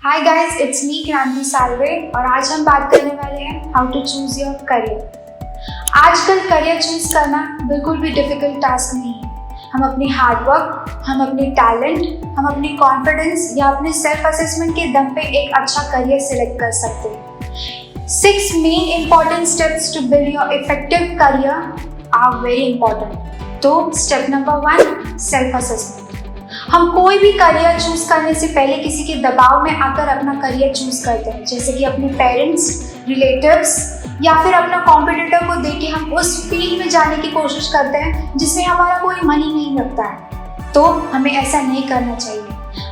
Hi guys, it's me क्रांति सालवे और आज हम बात करने वाले हैं how to choose your career. आजकल करियर चूज करना बिल्कुल भी डिफिकल्ट टास्क नहीं है। हम अपनी हार्डवर्क, हम अपने टैलेंट, हम अपनी कॉन्फिडेंस या अपने सेल्फ असेसमेंट के दम पे एक अच्छा करियर सिलेक्ट कर सकते हैं। 6 main important steps to build your effective career are very important. तो स्टेप नंबर 1, सेल्फ असेसमेंट। हम कोई भी करियर चूज करने से पहले किसी के दबाव में आकर अपना करियर चूज करते हैं, जैसे कि अपने पेरेंट्स, रिलेटिव्स या फिर अपना कॉम्पिटिटर को देख के हम उस फील्ड में जाने की कोशिश करते हैं जिसमें हमारा कोई मन ही नहीं लगता है। तो हमें ऐसा नहीं करना चाहिए।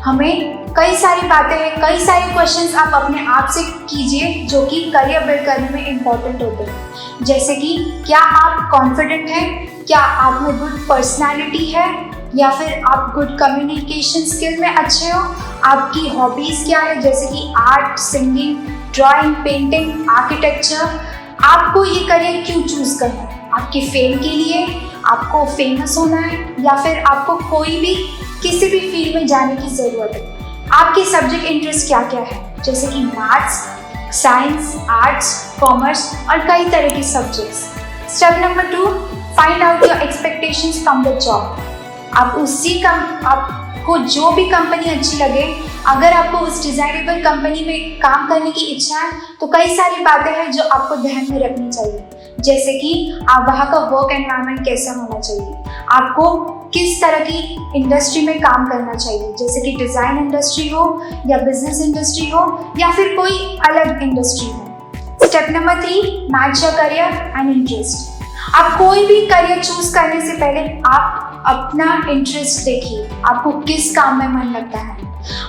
हमें कई सारी बातें हैं, कई सारे क्वेश्चंस आप अपने आप से कीजिए जो कि करियर बिल्ड करने में इम्पोर्टेंट होते हैं। जैसे कि क्या आप कॉन्फिडेंट हैं, क्या आप में गुड पर्सनैलिटी है, या फिर आप गुड कम्युनिकेशन स्किल में अच्छे हो, आपकी हॉबीज़ क्या है, जैसे कि art, singing, drawing, painting, architecture. आपको ये करियर क्यों चूज़ करना है? आपके फेम के लिए, आपको फेमस होना है, या फिर आपको कोई भी किसी भी फील्ड में जाने की ज़रूरत है? आपके सब्जेक्ट इंटरेस्ट क्या क्या है, जैसे कि मैथ्स, साइंस, आर्ट्स, कॉमर्स और कई तरह के subjects. Step number 2, find out your expectations from the job. आपको जो भी कंपनी अच्छी लगे, अगर आपको उस डिजायरेबल कंपनी में काम करने की इच्छा है तो कई सारी बातें हैं जो आपको ध्यान में रखनी चाहिए, जैसे कि आप वहाँ का वर्क एनवायरनमेंट कैसा होना चाहिए, आपको किस तरह की इंडस्ट्री में काम करना चाहिए, जैसे कि डिज़ाइन इंडस्ट्री हो या बिजनेस इंडस्ट्री हो या फिर कोई अलग इंडस्ट्री हो। Step number 3, match your career and interest. आप कोई भी करियर चूज करने से पहले आप अपना इंटरेस्ट देखिए, आपको किस काम में मन लगता है,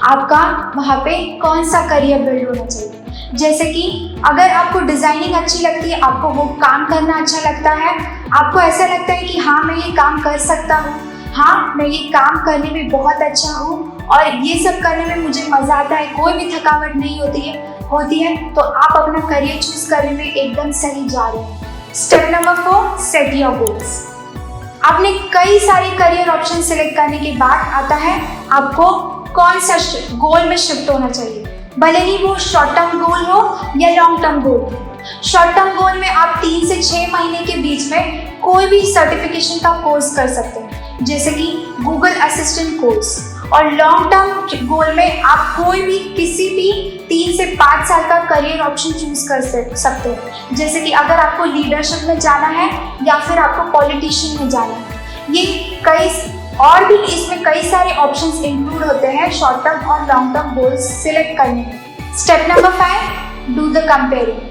आपका वहाँ पे कौन सा करियर बिल्ड होना चाहिए। जैसे कि अगर आपको डिज़ाइनिंग अच्छी लगती है, आपको वो काम करना अच्छा लगता है, आपको ऐसा लगता है कि हाँ मैं ये काम कर सकता हूँ, हाँ मैं ये काम करने में बहुत अच्छा हूँ और ये सब करने में मुझे मज़ा आता है, कोई भी थकावट नहीं होती है तो आप अपना करियर चूज करने में एकदम सही जा रहे हैं। Step number 4, set your goals. आपने कई सारे करियर ऑप्शन सिलेक्ट करने के बाद आता है आपको कौन सा गोल में शिफ्ट होना चाहिए, भले ही वो शॉर्ट टर्म गोल हो या लॉन्ग टर्म गोल हो। शॉर्ट टर्म गोल में आप 3 से 6 महीने के बीच में कोई भी सर्टिफिकेशन का कोर्स कर सकते हैं, जैसे कि गूगल असिस्टेंट कोर्स। और लॉन्ग टर्म गोल में आप कोई भी किसी भी 3 से 5 साल का करियर ऑप्शन चूज कर सकते हैं, जैसे कि अगर आपको लीडरशिप में जाना है या फिर आपको पॉलिटिशियन में जाना है। ये और भी इसमें कई सारे ऑप्शंस इंक्लूड होते हैं शॉर्ट टर्म और लॉन्ग टर्म गोल्स सिलेक्ट करने में। Step number 5, do the comparing.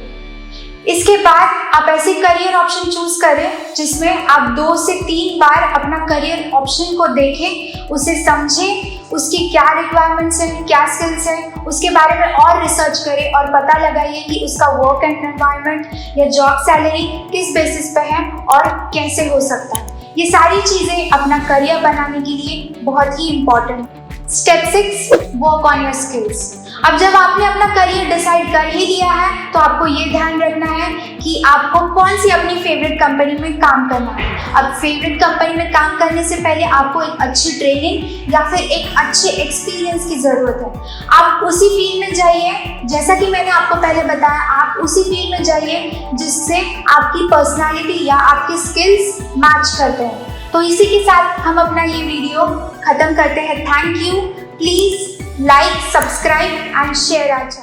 इसके बाद आप ऐसे करियर ऑप्शन चूज करें जिसमें आप 2 से 3 बार अपना करियर ऑप्शन को देखें, उसे समझें, उसकी क्या रिक्वायरमेंट्स हैं, क्या स्किल्स हैं, उसके बारे में और रिसर्च करें और पता लगाइए कि उसका वर्क एनवायरनमेंट या जॉब सैलरी किस बेसिस पे है और कैसे हो सकता है। ये सारी चीज़ें अपना करियर बनाने के लिए बहुत ही important. Step 6, work on your skills. अब जब आपने अपना करियर डिसाइड कर ही लिया है तो आपको ये ध्यान रखना है कि आपको कौन सी अपनी फेवरेट कंपनी में काम करना है। अब फेवरेट कंपनी में काम करने से पहले आपको एक अच्छी ट्रेनिंग या फिर एक अच्छे एक्सपीरियंस की ज़रूरत है। आप उसी फील्ड में जाइए, जैसा कि मैंने आपको पहले बताया, आप उसी फील्ड में जाइए जिससे आपकी पर्सनालिटी या आपकी स्किल्स मैच करते हैं। तो इसी के साथ हम अपना ये वीडियो ख़त्म करते हैं। Thank you. Please like, subscribe and share our channel.